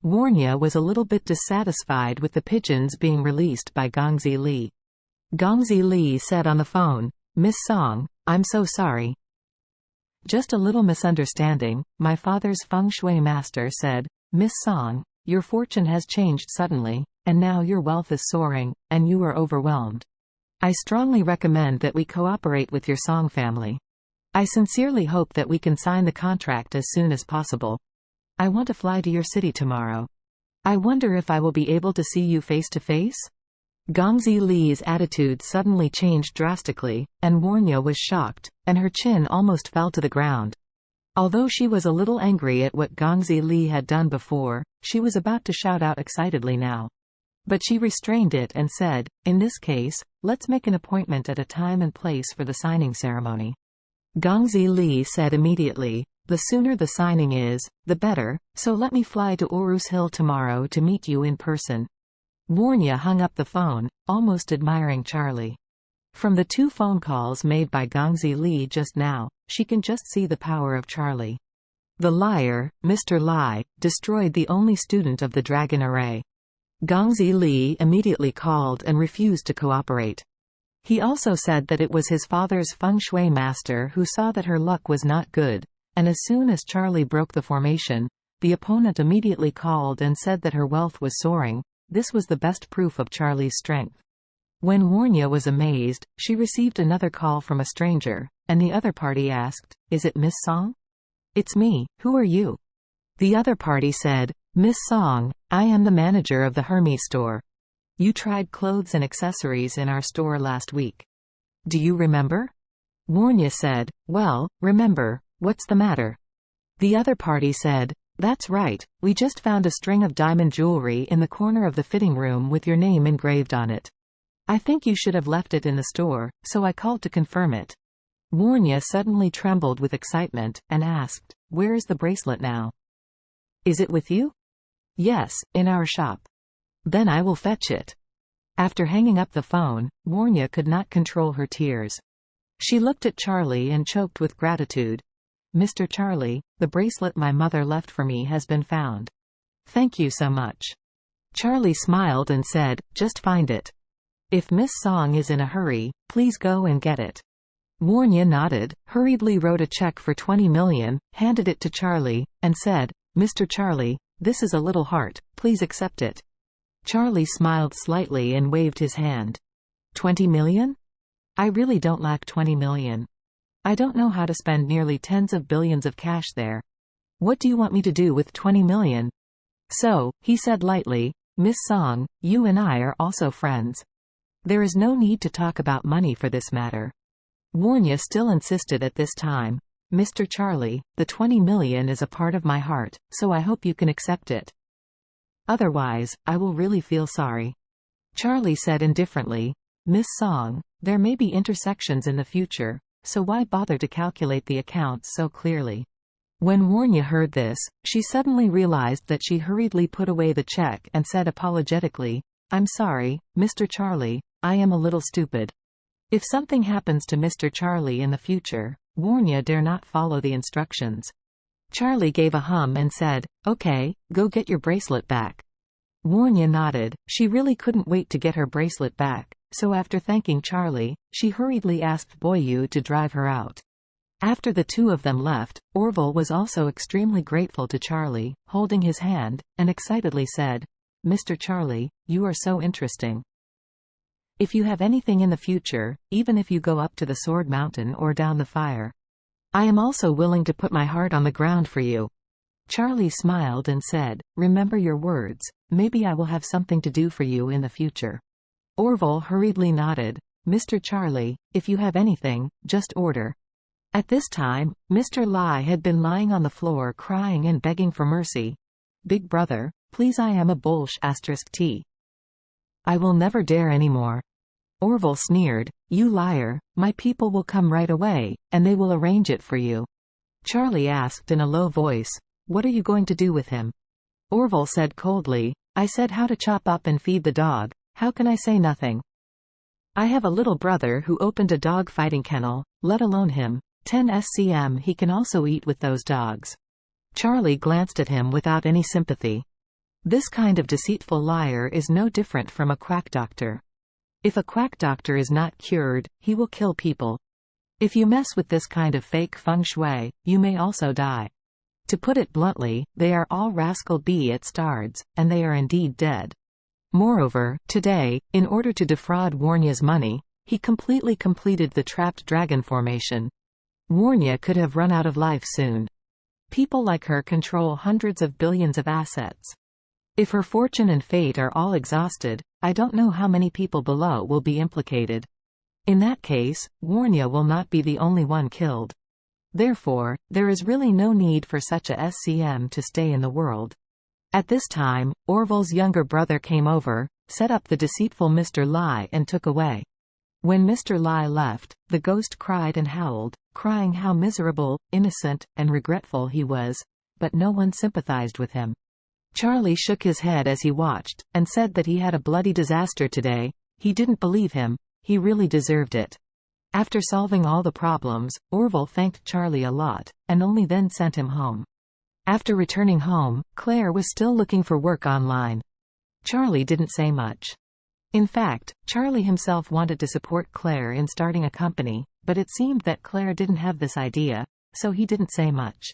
Warnya was a little bit dissatisfied with the pigeons being released by Gongzi Li. Gongzi Li said on the phone, "Miss Song, I'm so sorry. Just a little misunderstanding," my father's feng shui master said. "Miss Song, your fortune has changed suddenly, and now your wealth is soaring, and you are overwhelmed. I strongly recommend that we cooperate with your Song family. I sincerely hope that we can sign the contract as soon as possible. I want to fly to your city tomorrow. I wonder if I will be able to see you face to face?" Gongzi Li's attitude suddenly changed drastically, and Warnya was shocked, and her chin almost fell to the ground. Although she was a little angry at what Gongzi Li had done before, she was about to shout out excitedly now. But she restrained it and said, "In this case, let's make an appointment at a time and place for the signing ceremony." Gongzi Li said immediately, "The sooner the signing is, the better, so let me fly to Urus Hill tomorrow to meet you in person." Warnya hung up the phone, almost admiring Charlie. From the 2 phone calls made by Gongzi Li just now, she can just see the power of Charlie. The liar, Mr. Lai, destroyed the only student of the Dragon Array. Gongzi Li immediately called and refused to cooperate. He also said that it was his father's feng shui master who saw that her luck was not good, and as soon as Charlie broke the formation, the opponent immediately called and said that her wealth was soaring. This was the best proof of Charlie's strength. When Warnya was amazed, she received another call from a stranger, and the other party asked, "Is it Miss Song?" "It's me, who are you?" The other party said, "Miss Song, I am the manager of the Hermes store. You tried clothes and accessories in our store last week. Do you remember?" Warnya said, "Well, remember, what's the matter?" The other party said, "That's right, we just found a string of diamond jewelry in the corner of the fitting room with your name engraved on it. I think you should have left it in the store, so I called to confirm it." Warnya suddenly trembled with excitement, and asked, "Where is the bracelet now?" "Is it with you?" "Yes, in our shop." "Then I will fetch it." After hanging up the phone, Warnya could not control her tears. She looked at Charlie and choked with gratitude. "Mr. Charlie, the bracelet my mother left for me has been found. Thank you so much." Charlie smiled and said, "Just find it. If Miss Song is in a hurry, please go and get it." Warnya nodded, hurriedly wrote a check for 20 million, handed it to Charlie, and said, "Mr. Charlie, this is a little heart, please accept it." Charlie smiled slightly and waved his hand. 20 million? I really don't lack 20 million. I don't know how to spend nearly tens of billions of cash there. What do you want me to do with 20 million? So, he said lightly, "Miss Song, you and I are also friends. There is no need to talk about money for this matter." Warnya still insisted at this time, "Mr. Charlie, the 20 million is a part of my heart, so I hope you can accept it. Otherwise, I will really feel sorry." Charlie said indifferently, "Miss Song, there may be intersections in the future, so why bother to calculate the accounts so clearly?" When Warnya heard this, she suddenly realized that she hurriedly put away the check and said apologetically, "I'm sorry, Mr. Charlie, I am a little stupid." If something happens to Mr. Charlie in the future, Warnya dare not follow the instructions. Charlie gave a hum and said, "Okay, go get your bracelet back." Warnya nodded. She really couldn't wait to get her bracelet back, so after thanking Charlie, she hurriedly asked Boyu to drive her out. After the 2 of them left, Orville was also extremely grateful to Charlie, holding his hand, and excitedly said, "Mr. Charlie, you are so interesting. If you have anything in the future, even if you go up to the Sword Mountain or down the fire, I am also willing to put my heart on the ground for you." Charlie smiled and said, "Remember your words, maybe I will have something to do for you in the future." Orville hurriedly nodded, "Mr. Charlie, if you have anything, just order." At this time, Mr. Lai had been lying on the floor crying and begging for mercy. "Big brother, please, I am a Bolsh *T. I will never dare anymore." Orville sneered, "You liar, my people will come right away, and they will arrange it for you." Charlie asked in a low voice, "What are you going to do with him?" Orville said coldly, "I said how to chop up and feed the dog, how can I say nothing? I have a little brother who opened a dog fighting kennel, let alone him. 10 SCM he can also eat with those dogs." Charlie glanced at him without any sympathy. This kind of deceitful liar is no different from a quack doctor. If a quack doctor is not cured, he will kill people. If you mess with this kind of fake feng shui, you may also die. To put it bluntly, they are all rascal bastards, and they are indeed dead. Moreover, today, in order to defraud Warnya's money, he completely completed the trapped dragon formation. Warnya could have run out of life soon. People like her control hundreds of billions of assets. If her fortune and fate are all exhausted, I don't know how many people below will be implicated. In that case, Warnya will not be the only one killed. Therefore, there is really no need for such a SCM to stay in the world. At this time, Orville's younger brother came over, set up the deceitful Mr. Lai and took away. When Mr. Lai left, the ghost cried and howled, crying how miserable, innocent, and regretful he was, but no one sympathized with him. Charlie shook his head as he watched, and said that he had a bloody disaster today. He didn't believe him, he really deserved it. After solving all the problems, Orville thanked Charlie a lot, and only then sent him home. After returning home, Claire was still looking for work online. Charlie didn't say much. In fact, Charlie himself wanted to support Claire in starting a company, but it seemed that Claire didn't have this idea, so he didn't say much.